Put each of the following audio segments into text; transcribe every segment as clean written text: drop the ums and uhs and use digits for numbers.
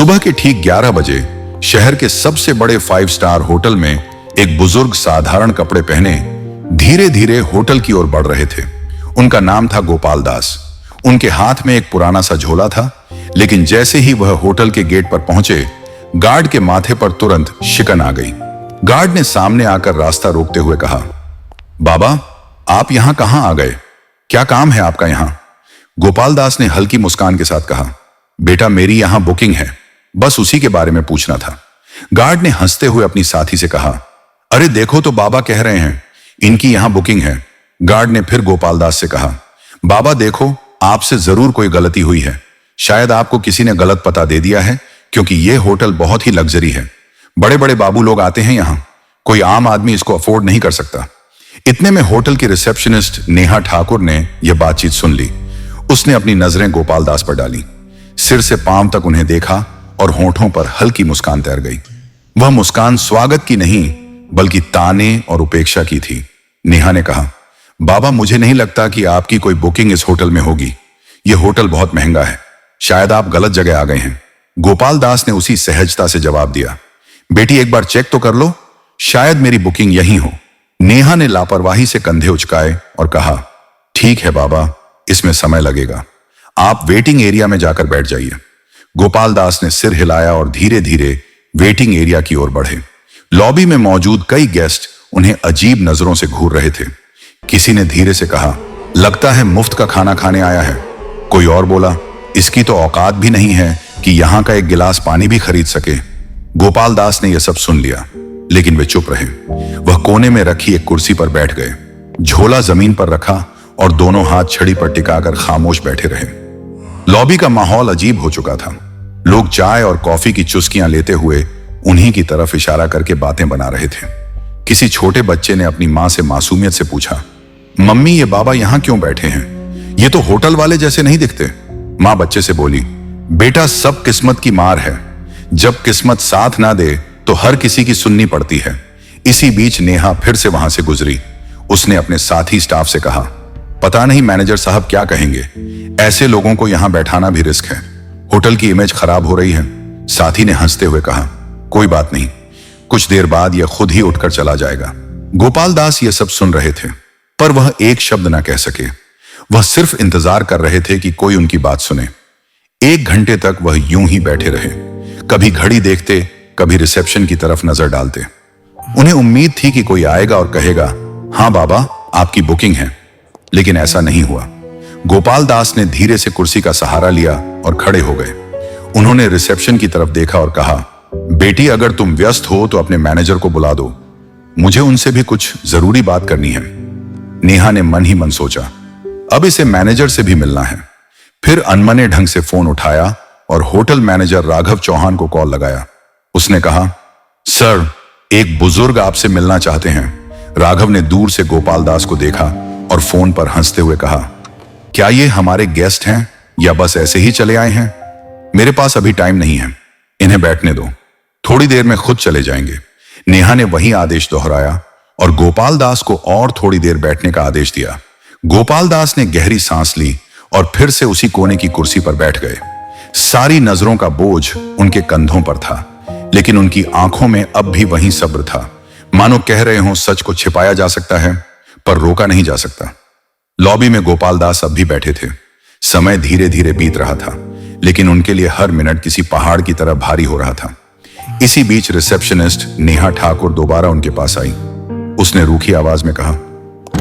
सुबह के ठीक 11 बजे शहर के सबसे बड़े 5 स्टार होटल में एक बुजुर्ग साधारण कपड़े पहने धीरे धीरे होटल की ओर बढ़ रहे थे। उनका नाम था गोपाल दास। उनके हाथ में एक पुराना सा झोला था, लेकिन जैसे ही वह होटल के गेट पर पहुंचे, गार्ड के माथे पर तुरंत शिकन आ गई। गार्ड ने सामने आकर रास्ता रोकते हुए कहा, बाबा, आप यहां कहां आ गए? क्या काम है आपका यहां? गोपाल दास ने हल्की मुस्कान के साथ कहा, बेटा, मेरी यहां बुकिंग है, बस उसी के बारे में पूछना था। गार्ड ने हंसते हुए अपनी साथी से कहा, अरे देखो तो बाबा कह रहे हैं इनकी यहां बुकिंग है। गार्ड ने फिर गोपाल दास से कहा, बाबा देखो, आपसे जरूर कोई गलती हुई है। शायद आपको किसी ने गलत पता दे दिया है, क्योंकि यह होटल बहुत ही लग्जरी है। बड़े बड़े बाबू लोग आते हैं यहां, कोई आम आदमी इसको अफोर्ड नहीं कर सकता। इतने में होटल की रिसेप्शनिस्ट नेहा ठाकुर ने यह बातचीत सुन ली। उसने अपनी नजरें गोपाल दास पर डाली, सिर से पांव तक उन्हें देखा और होठों पर हल्की मुस्कान तैर गई। वह मुस्कान स्वागत की नहीं, बल्कि ताने और उपेक्षा की थी। नेहा ने कहा, बाबा, मुझे नहीं लगता कि आपकी कोई बुकिंग इस होटल में होगी। यह होटल बहुत महंगा है, शायद आप गलत जगह आ गए हैं। गोपाल दास ने उसी सहजता से जवाब दिया, बेटी, एक बार चेक तो कर लो, शायद मेरी बुकिंग यहीं हो। नेहा ने लापरवाही से कंधे उचकाए और कहा, ठीक है बाबा, इसमें समय लगेगा, आप वेटिंग एरिया में जाकर बैठ जाइए। गोपाल दास ने सिर हिलाया और धीरे धीरे वेटिंग एरिया की ओर बढ़े। लॉबी में मौजूद कई गेस्ट उन्हें अजीब नजरों से घूर रहे थे। किसी ने धीरे से कहा, लगता है मुफ्त का खाना खाने आया है। कोई और बोला, इसकी तो औकात भी नहीं है कि यहां का एक गिलास पानी भी खरीद सके। गोपाल दास ने यह सब सुन लिया, लेकिन वे चुप रहे। वह कोने में रखी एक कुर्सी पर बैठ गए, झोला जमीन पर रखा और दोनों हाथ छड़ी पर टिकाकर खामोश बैठे रहे। लॉबी का माहौल अजीब हो चुका था। लोग चाय और कॉफी की चुस्कियां लेते हुए उन्हीं की तरफ इशारा करके बातें बना रहे थे। किसी छोटे बच्चे ने अपनी मां से मासूमियत से पूछा, मम्मी, ये बाबा यहां क्यों बैठे हैं? ये तो होटल वाले जैसे नहीं दिखते। मां बच्चे से बोली, बेटा, सब किस्मत की मार है। जब किस्मत साथ ना दे तो हर किसी की सुननी पड़ती है। इसी बीच नेहा फिर से वहां से गुजरी। उसने अपने साथी स्टाफ से कहा, पता नहीं मैनेजर साहब क्या कहेंगे। ऐसे लोगों को यहां बैठाना भी रिस्क है। होटल की इमेज खराब हो रही है। साथी ने हंसते हुए कहा, कोई बात नहीं, कुछ देर बाद यह खुद ही उठकर चला जाएगा। गोपाल दास ये सब सुन रहे थे, पर वह एक शब्द ना कह सके। वह सिर्फ इंतजार कर रहे थे कि कोई उनकी बात सुने। 1 घंटे तक वह यूं ही बैठे रहे, कभी घड़ी देखते, कभी रिसेप्शन की तरफ नजर डालते। उन्हें उम्मीद थी कि कोई आएगा और कहेगा, हाँ बाबा, आपकी बुकिंग है, लेकिन ऐसा नहीं हुआ। गोपाल दास ने धीरे से कुर्सी का सहारा लिया और खड़े हो गए। उन्होंने रिसेप्शन की तरफ देखा और कहा, बेटी, अगर तुम व्यस्त हो तो अपने मैनेजर को बुला दो, मुझे उनसे भी कुछ जरूरी बात करनी है। नेहा ने मन ही मन सोचा, अब इसे मैनेजर से भी मिलना है। फिर अनमने ढंग से फोन उठाया और होटल मैनेजर राघव चौहान को कॉल लगाया। उसने कहा, सर, एक बुजुर्ग आपसे मिलना चाहते हैं। राघव ने दूर से गोपाल दास को देखा और फोन पर हंसते हुए कहा, क्या ये हमारे गेस्ट हैं या बस ऐसे ही चले आए हैं? मेरे पास अभी टाइम नहीं है, इन्हें बैठने दो, थोड़ी देर में खुद चले जाएंगे। नेहा ने वही आदेश दोहराया और गोपाल दास को और थोड़ी देर बैठने का आदेश दिया। गोपाल दास ने गहरी सांस ली और फिर से उसी कोने की कुर्सी पर बैठ गए। सारी नजरों का बोझ उनके कंधों पर था, लेकिन उनकी आंखों में अब भी वही सब्र था। मानो कह रहे हों, सच को छिपाया जा सकता है पर रोका नहीं जा सकता। लॉबी में गोपाल दास अब भी बैठे थे। समय धीरे धीरे बीत रहा था, लेकिन उनके लिए हर मिनट किसी पहाड़ की तरह भारी हो रहा था। इसी बीच रिसेप्शनिस्ट नेहा ठाकुर दोबारा उनके पास आई। उसने रूखी आवाज में कहा,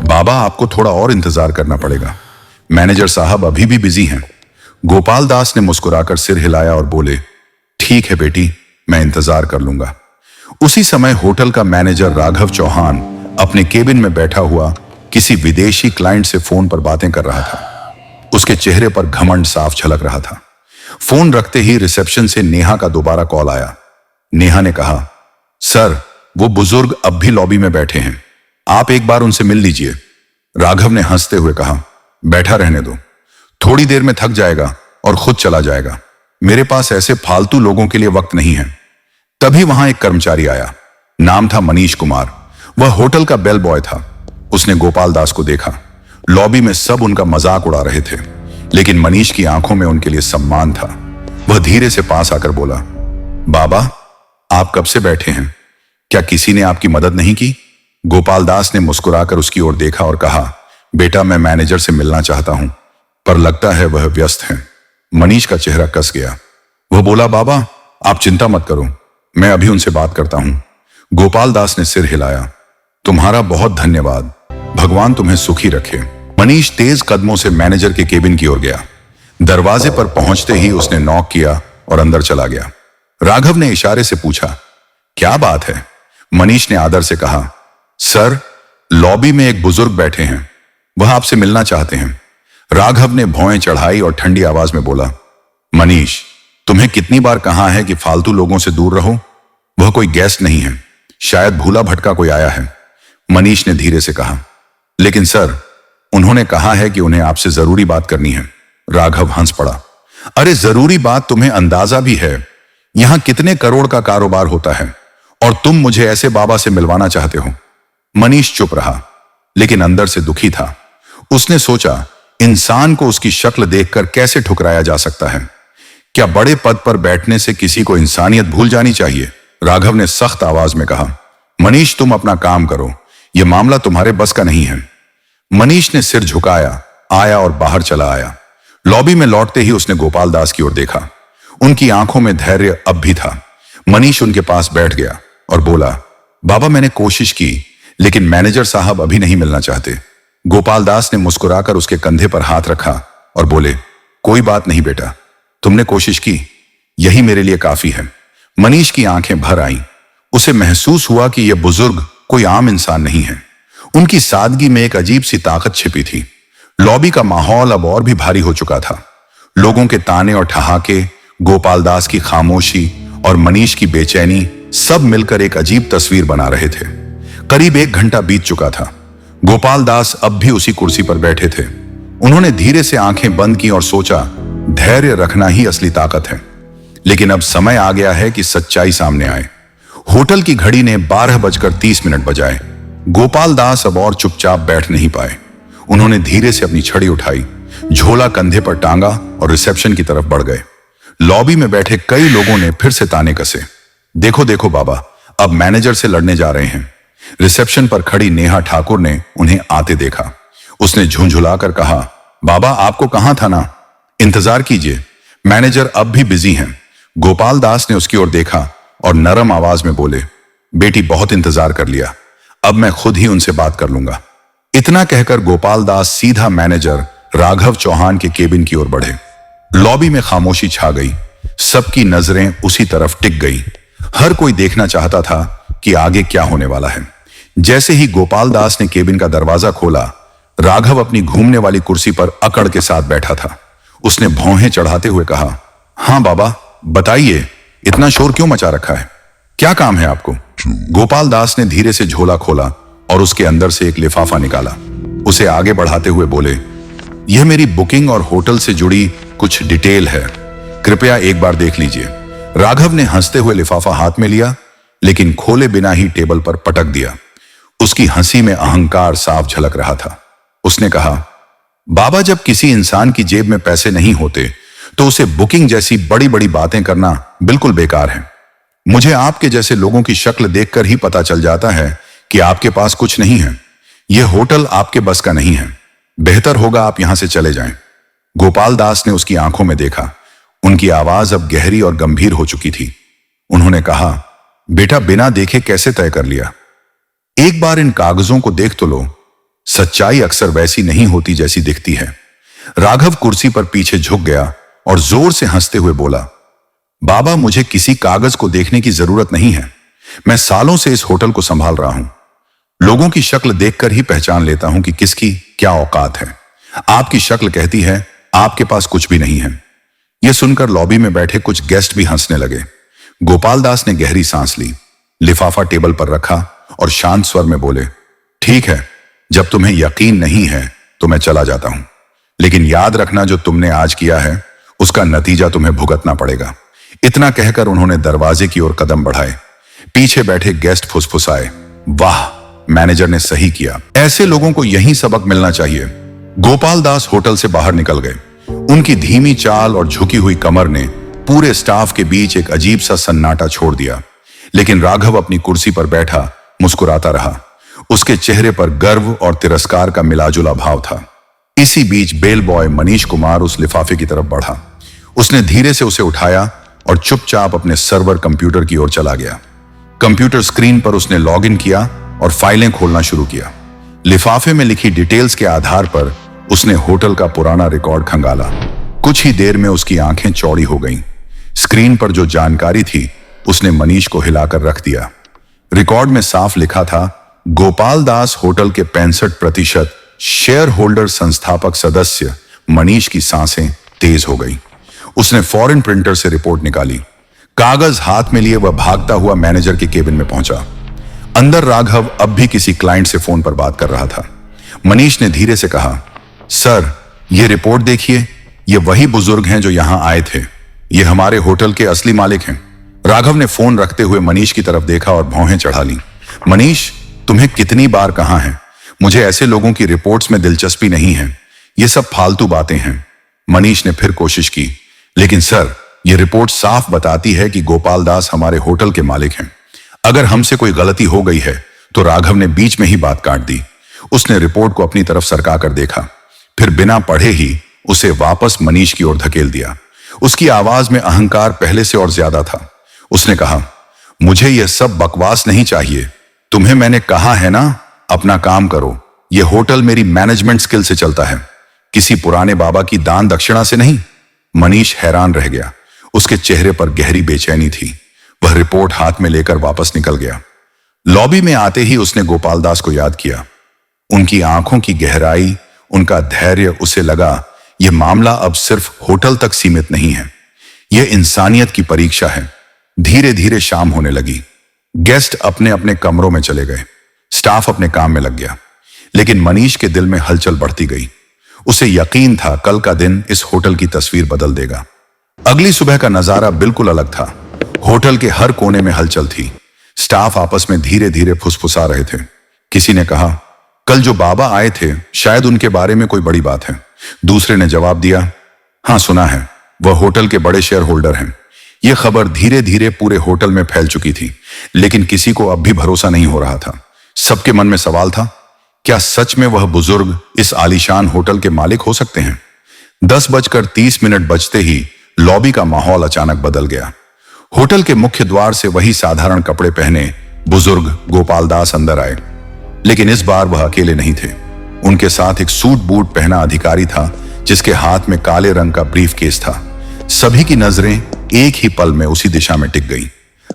बाबा, आपको थोड़ा और इंतजार करना पड़ेगा, मैनेजर साहब अभी भी बिजी हैं। गोपाल दास ने मुस्कुराकर सिर हिलाया और बोले, ठीक है बेटी, मैं इंतजार कर लूंगा। उसी समय होटल का मैनेजर राघव चौहान अपने केबिन में बैठा हुआ किसी विदेशी क्लाइंट से फोन पर बातें कर रहा था। उसके चेहरे पर घमंड साफ झलक रहा था। फोन रखते ही रिसेप्शन से नेहा का दोबारा कॉल आया। नेहा ने कहा, सर, वो बुजुर्ग अब भी लॉबी में बैठे हैं, आप एक बार उनसे मिल लीजिए। राघव ने हंसते हुए कहा, बैठा रहने दो, थोड़ी देर में थक जाएगा और खुद चला जाएगा। मेरे पास ऐसे फालतू लोगों के लिए वक्त नहीं है। तभी वहां एक कर्मचारी आया। नाम था मनीष कुमार। वह होटल का बेल बॉय था। उसने गोपाल दास को देखा। लॉबी में सब उनका मजाक उड़ा रहे थे, लेकिन मनीष की आंखों में उनके लिए सम्मान था। वह धीरे से पास आकर बोला, बाबा आप कब से बैठे हैं, क्या किसी ने आपकी मदद नहीं की? गोपाल दास ने मुस्कुराकर उसकी ओर देखा और कहा, बेटा मैं मैनेजर से मिलना चाहता हूं, पर लगता है वह व्यस्त हैं। मनीष का चेहरा कस गया। वह बोला, बाबा आप चिंता मत करो, मैं अभी उनसे बात करता हूं। गोपाल दास ने सिर हिलाया। तुम्हारा बहुत धन्यवाद, भगवान तुम्हें सुखी रखे। मनीष तेज कदमों से मैनेजर के केबिन की ओर गया। दरवाजे पर पहुंचते ही उसने नॉक किया और अंदर चला गया। राघव ने इशारे से पूछा, क्या बात है? मनीष ने आदर से कहा, सर लॉबी में एक बुजुर्ग बैठे हैं, वह आपसे मिलना चाहते हैं। राघव ने भौएं चढ़ाई और ठंडी आवाज में बोला, मनीष तुम्हें कितनी बार कहा है कि फालतू लोगों से दूर रहो, वह कोई गेस्ट नहीं है, शायद भूला भटका कोई आया है। मनीष ने धीरे से कहा, लेकिन सर उन्होंने कहा है कि उन्हें आपसे जरूरी बात करनी है। राघव हंस पड़ा, अरे जरूरी बात तुम्हें अंदाजा भी है, यहां कितने करोड़ का कारोबार होता है और तुम मुझे ऐसे बाबा से मिलवाना चाहते हो। मनीष चुप रहा, लेकिन अंदर से दुखी था। उसने सोचा, इंसान को उसकी शक्ल देखकर कैसे ठुकराया जा सकता है? क्या बड़े पद पर बैठने से किसी को इंसानियत भूल जानी चाहिए? राघव ने सख्त आवाज में कहा, मनीष तुम अपना काम करो, यह मामला तुम्हारे बस का नहीं है। मनीष ने सिर झुकाया, आया और बाहर चला आया। लॉबी में लौटते ही उसने गोपाल दास की ओर देखा। उनकी आंखों में धैर्य अब भी था। मनीष उनके पास बैठ गया और बोला, बाबा मैंने कोशिश की, लेकिन मैनेजर साहब अभी नहीं मिलना चाहते। गोपाल दास ने मुस्कुराकर उसके कंधे पर हाथ रखा और बोले, कोई बात नहीं बेटा, तुमने कोशिश की, यही मेरे लिए काफी है। मनीष की आंखें भर आईं। उसे महसूस हुआ कि यह बुजुर्ग कोई आम इंसान नहीं है। उनकी सादगी में एक अजीब सी ताकत छिपी थी। लॉबी का माहौल अब और भी भारी हो चुका था। लोगों के ताने और ठहाके, गोपाल दास की खामोशी और मनीष की बेचैनी सब मिलकर एक अजीब तस्वीर बना रहे थे। करीब 1 घंटा बीत चुका था। गोपाल दास अब भी उसी कुर्सी पर बैठे थे। उन्होंने धीरे से आंखें बंद की और सोचा, धैर्य रखना ही असली ताकत है। लेकिन अब समय आ गया है कि सच्चाई सामने आए। होटल की घड़ी ने 12:30 बजाए। गोपाल दास अब और चुपचाप बैठ नहीं पाए। उन्होंने धीरे से अपनी छड़ी उठाई, झोला कंधे पर टांगा और रिसेप्शन की तरफ बढ़ गए। लॉबी में बैठे कई लोगों ने फिर से ताने कसे, देखो देखो बाबा, अब मैनेजर से लड़ने जा रहे हैं। रिसेप्शन पर खड़ी नेहा ठाकुर ने उन्हें आते देखा। उसने झुंझुलाकर कहा, बाबा आपको कहां था ना, इंतजार कीजिए, मैनेजर अब भी बिजी हैं। गोपाल दास ने उसकी ओर देखा और नरम आवाज में बोले, बेटी बहुत इंतजार कर लिया, अब मैं खुद ही उनसे बात कर लूंगा। इतना कहकर गोपाल दास सीधा मैनेजर राघव चौहान के केबिन की ओर बढ़े। लॉबी में खामोशी छा गई। सबकी नजरें उसी तरफ टिक गई। हर कोई देखना चाहता था कि आगे क्या होने वाला है। जैसे ही गोपाल दास ने केबिन का दरवाजा खोला, राघव अपनी घूमने वाली कुर्सी पर अकड़ के साथ बैठा था। उसने भौहें चढ़ाते हुए कहा, हाँ बाबा बताइए, इतना शोर क्यों मचा रखा है, क्या काम है आपको? गोपाल दास ने धीरे से झोला खोला और उसके अंदर से एक लिफाफा निकाला। उसे आगे बढ़ाते हुए बोले, यह मेरी बुकिंग और होटल से जुड़ी कुछ डिटेल है, कृपया एक बार देख लीजिए। राघव ने हंसते हुए लिफाफा हाथ में लिया, लेकिन खोले बिना ही टेबल पर पटक दिया। उसकी हंसी में अहंकार साफ झलक रहा था। उसने कहा, बाबा जब किसी इंसान की जेब में पैसे नहीं होते तो उसे बुकिंग जैसी बड़ी बड़ी बातें करना बिल्कुल बेकार है। मुझे आपके जैसे लोगों की शक्ल देखकर ही पता चल जाता है कि आपके पास कुछ नहीं है। यह होटल आपके बस का नहीं है, बेहतर होगा आप यहां से चले जाएं। गोपाल दास ने उसकी आंखों में देखा। उनकी आवाज अब गहरी और गंभीर हो चुकी थी। उन्होंने कहा, बेटा बिना देखे कैसे तय कर लिया? एक बार इन कागजों को देख तो लो। सच्चाई अक्सर वैसी नहीं होती जैसी दिखती है। राघव कुर्सी पर पीछे झुक गया और जोर से हंसते हुए बोला, बाबा मुझे किसी कागज को देखने की जरूरत नहीं है। मैं सालों से इस होटल को संभाल रहा हूं। लोगों की शक्ल देखकर ही पहचान लेता हूं कि किसकी क्या औकात है। आपकी शक्ल कहती है आपके पास कुछ भी नहीं है। यह सुनकर लॉबी में बैठे कुछ गेस्ट भी हंसने लगे। गोपाल दास ने गहरी सांस ली, लिफाफा टेबल पर रखा और शांत स्वर में बोले, ठीक है, जब तुम्हें यकीन नहीं है तो मैं चला जाता हूं, लेकिन याद रखना जो तुमने आज किया है उसका नतीजा तुम्हें भुगतना पड़ेगा। इतना कहकर उन्होंने दरवाजे की ओर कदम बढ़ाए। पीछे बैठे गेस्ट फुसफुसाए, वाह मैनेजर ने सही किया, ऐसे लोगों को यही सबक मिलना चाहिए। गोपाल दास होटल से बाहर निकल गए। उनकी धीमी चाल और झुकी हुई कमर ने पूरे स्टाफ के बीच एक अजीब सा सन्नाटा छोड़ दिया। लेकिन राघव अपनी कुर्सी पर बैठा मुस्कुराता रहा। उसके चेहरे पर गर्व और तिरस्कार का मिलाजुला भाव था। इसी बीच बेल बॉय मनीष कुमार उस लिफाफे की तरफ बढ़ा। उसने धीरे से उसे उठाया और चुपचाप अपने सर्वर कंप्यूटर की ओर चला गया। कंप्यूटर स्क्रीन पर उसने लॉगिन किया और फाइलें खोलना शुरू किया। लिफाफे में लिखी डिटेल्स के आधार पर उसने होटल का पुराना रिकॉर्ड खंगाला। कुछ ही देर में उसकी आंखें चौड़ी हो गईं। स्क्रीन पर जो जानकारी थी उसने मनीष को हिलाकर रख दिया। रिकॉर्ड में साफ लिखा था, गोपाल दास होटल के 65% शेयर होल्डर संस्थापक सदस्य। मनीष की सांसें तेज हो गई। उसने फॉरेन प्रिंटर से रिपोर्ट निकाली। कागज हाथ में लिए वह भागता हुआ मैनेजर के केबिन में पहुंचा। अंदर राघव अब भी किसी क्लाइंट से फोन पर बात कर रहा था। मनीष ने धीरे से कहा, सर, ये रिपोर्ट देखिए, ये वही बुजुर्ग हैं जो यहां आए थे। ये हमारे होटल के असली मालिक हैं। राघव ने फोन रखते हुए मनीष की तरफ देखा और भौहें चढ़ा ली। मनीष, तुम्हें कितनी बार कहा है, मुझे ऐसे लोगों की रिपोर्ट्स में दिलचस्पी नहीं है। ये सब फालतू बातें हैं। मनीष ने फिर कोशिश की, लेकिन सर, ये रिपोर्ट साफ बताती है कि गोपाल दास हमारे होटल के मालिक हैं। अगर हमसे कोई गलती हो गई है तो राघव ने बीच में ही बात काट दी। उसने रिपोर्ट को अपनी तरफ सरका कर देखा, फिर बिना पढ़े ही उसे वापस मनीष की ओर धकेल दिया। उसकी आवाज में अहंकार पहले से और ज्यादा था। उसने कहा, मुझे यह सब बकवास नहीं चाहिए। तुम्हें मैंने कहा है ना, अपना काम करो। यह होटल मेरी मैनेजमेंट स्किल से चलता है, किसी पुराने बाबा की दान दक्षिणा से नहीं। मनीष हैरान रह गया। उसके चेहरे पर गहरी बेचैनी थी। वह रिपोर्ट हाथ में लेकर वापस निकल गया। लॉबी में आते ही उसने गोपाल दास को याद किया। उनकी आंखों की गहराई, उनका धैर्य, उसे लगा यह मामला अब सिर्फ होटल तक सीमित नहीं है, यह इंसानियत की परीक्षा है। धीरे धीरे शाम होने लगी। गेस्ट अपने अपने कमरों में चले गए। स्टाफ अपने काम में लग गया। लेकिन मनीष के दिल में हलचल बढ़ती गई। उसे यकीन था कल का दिन इस होटल की तस्वीर बदल देगा। अगली सुबह का नजारा बिल्कुल अलग था। होटल के हर कोने में हलचल थी। स्टाफ आपस में धीरे धीरे फुसफुसा रहे थे। किसी ने कहा, कल जो बाबा आए थे, शायद उनके बारे में कोई बड़ी बात है। दूसरे ने जवाब दिया, हाँ सुना है, वह होटल के बड़े शेयर होल्डर हैं। यह खबर धीरे धीरे पूरे होटल में फैल चुकी थी, लेकिन किसी को अब भी भरोसा नहीं हो रहा था। सबके मन में सवाल था, क्या सच में वह बुजुर्ग इस आलीशान होटल के मालिक हो सकते हैं? 10:30 बजते ही लॉबी का माहौल अचानक बदल गया। होटल के मुख्य द्वार से वही साधारण कपड़े पहने बुजुर्ग गोपाल दास अंदर आए। लेकिन इस बार वह अकेले नहीं थे। उनके साथ एक सूट बूट पहना अधिकारी था, जिसके हाथ में काले रंग का ब्रीफकेस था। सभी की नजरें एक ही पल में उसी दिशा में टिक गई।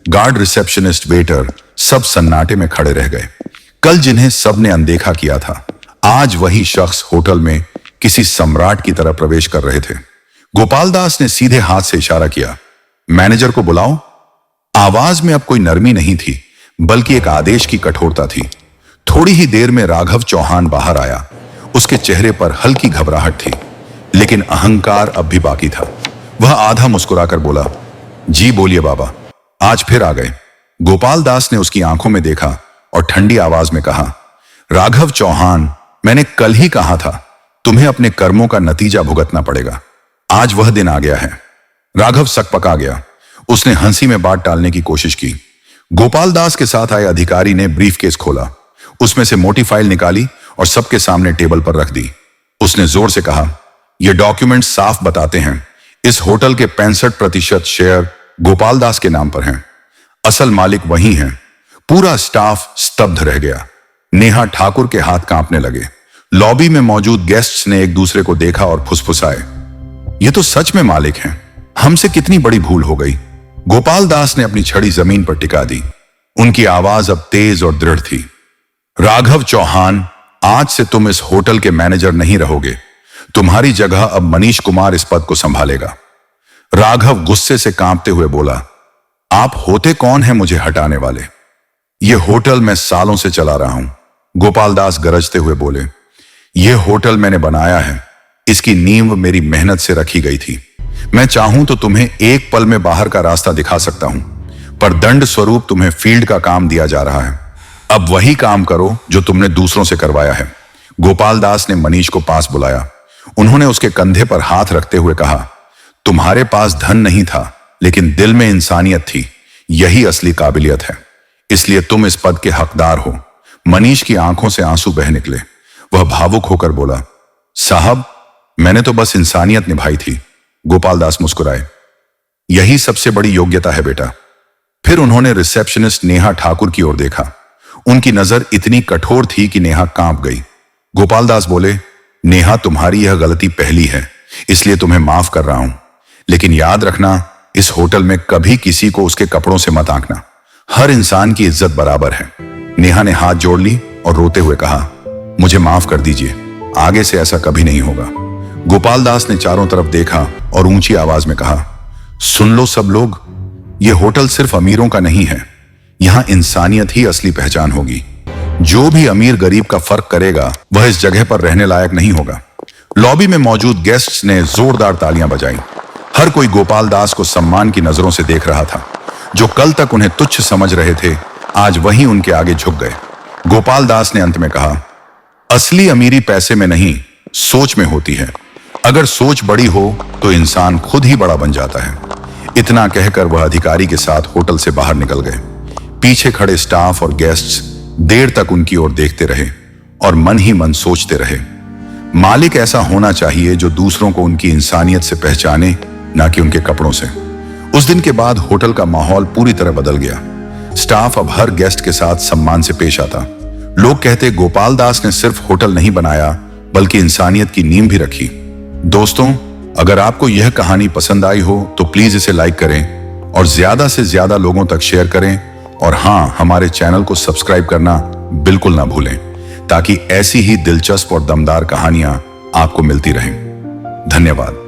गार्ड, रिसेप्शनिस्ट, वेटर सब सन्नाटे में खड़े रह गए। कल जिन्हें सबने अनदेखा किया था, आज वही शख्स होटल में किसी सम्राट की तरह प्रवेश कर रहे थे। गोपाल दास ने सीधे हाथ से इशारा किया, मैनेजर को बुलाओ। आवाज में अब कोई नरमी नहीं थी, बल्कि एक आदेश की कठोरता थी। थोड़ी ही देर में राघव चौहान बाहर आया। उसके चेहरे पर हल्की घबराहट थी, लेकिन अहंकार अब भी बाकी था। वह आधा मुस्कुराकर बोला, जी बोलिए बाबा, आज फिर आ गए। गोपाल दास ने उसकी आंखों में देखा और ठंडी आवाज में कहा, राघव चौहान, मैंने कल ही कहा था तुम्हें अपने कर्मों का नतीजा भुगतना पड़ेगा। आज वह दिन आ गया है। राघव सकपका गया। उसने हंसी में बात टालने की कोशिश की। गोपाल दास के साथ आए अधिकारी ने ब्रीफकेस खोला, उसमें से मोटी फाइल निकाली और सबके सामने टेबल पर रख दी। उसने जोर से कहा, यह डॉक्यूमेंट साफ बताते हैं इस होटल के 65% शेयर गोपाल दास के नाम पर हैं। असल मालिक वही हैं। पूरा स्टाफ स्तब्ध रह गया। नेहा ठाकुर के हाथ कांपने लगे। लॉबी में मौजूद गेस्ट्स ने एक दूसरे को देखा और फुसफुसाए, ये तो सच में मालिक हैं। हमसे कितनी बड़ी भूल हो गई। गोपाल दास ने अपनी छड़ी जमीन पर टिका दी। उनकी आवाज अब तेज और दृढ़ थी। राघव चौहान, आज से तुम इस होटल के मैनेजर नहीं रहोगे। तुम्हारी जगह अब मनीष कुमार इस पद को संभालेगा। राघव गुस्से से कांपते हुए बोला, आप होते कौन हैं मुझे हटाने वाले? यह होटल मैं सालों से चला रहा हूं। गोपाल दास गरजते हुए बोले, यह होटल मैंने बनाया है। इसकी नींव मेरी मेहनत से रखी गई थी। मैं चाहूं तो तुम्हें एक पल में बाहर का रास्ता दिखा सकता हूं, पर दंड स्वरूप तुम्हें फील्ड का काम दिया जा रहा है। अब वही काम करो जो तुमने दूसरों से करवाया है। गोपाल दास ने मनीष को पास बुलाया। उन्होंने उसके कंधे पर हाथ रखते हुए कहा, तुम्हारे पास धन नहीं था, लेकिन दिल में इंसानियत थी। यही असली काबिलियत है, इसलिए तुम इस पद के हकदार हो। मनीष की आंखों से आंसू बह निकले। वह भावुक होकर बोला, साहब, मैंने तो बस इंसानियत निभाई थी। गोपाल दास मुस्कुराए। यही सबसे बड़ी योग्यता है बेटा। फिर उन्होंने रिसेप्शनिस्ट नेहा ठाकुर की ओर देखा। उनकी नजर इतनी कठोर थी कि नेहा कांप गई। गोपाल दास बोले, नेहा, तुम्हारी यह गलती पहली है, इसलिए तुम्हें माफ कर रहा हूं, लेकिन याद रखना, इस होटल में कभी किसी को उसके कपड़ों से मत आंकना। हर इंसान की इज्जत बराबर है। नेहा ने हाथ जोड़ ली और रोते हुए कहा, मुझे माफ कर दीजिए, आगे से ऐसा कभी नहीं होगा। गोपाल दास ने चारों तरफ देखा और ऊंची आवाज में कहा, सुन लो सब लोग, यह होटल सिर्फ अमीरों का नहीं है। यहां इंसानियत ही असली पहचान होगी। जो भी अमीर गरीब का फर्क करेगा वह इस जगह पर रहने लायक नहीं होगा। लॉबी में मौजूद गेस्ट्स ने जोरदार तालियां बजाई। हर कोई गोपाल दास को सम्मान की नजरों से देख रहा था। जो कल तक उन्हें तुच्छ समझ रहे थे, आज वही उनके आगे झुक गए। गोपाल दास ने अंत में कहा, असली अमीरी पैसे में नहीं, सोच में होती है। अगर सोच बड़ी हो तो इंसान खुद ही बड़ा बन जाता है। इतना कहकर वह अधिकारी के साथ होटल से बाहर निकल गए। पीछे खड़े स्टाफ और गेस्ट्स देर तक उनकी ओर देखते रहे और मन ही मन सोचते रहे, मालिक ऐसा होना चाहिए जो दूसरों को उनकी इंसानियत से पहचाने, ना कि उनके कपड़ों से। उस दिन के बाद होटल का माहौल पूरी तरह बदल गया। स्टाफ अब हर गेस्ट के साथ सम्मान से पेश आता। लोग कहते, गोपाल दास ने सिर्फ होटल नहीं बनाया बल्कि इंसानियत की नींव भी रखी। दोस्तों, अगर आपको यह कहानी पसंद आई हो तो प्लीज इसे लाइक करें और ज्यादा से ज्यादा लोगों तक शेयर करें। और हां, हमारे चैनल को सब्सक्राइब करना बिल्कुल ना भूलें, ताकि ऐसी ही दिलचस्प और दमदार कहानियां आपको मिलती रहें। धन्यवाद।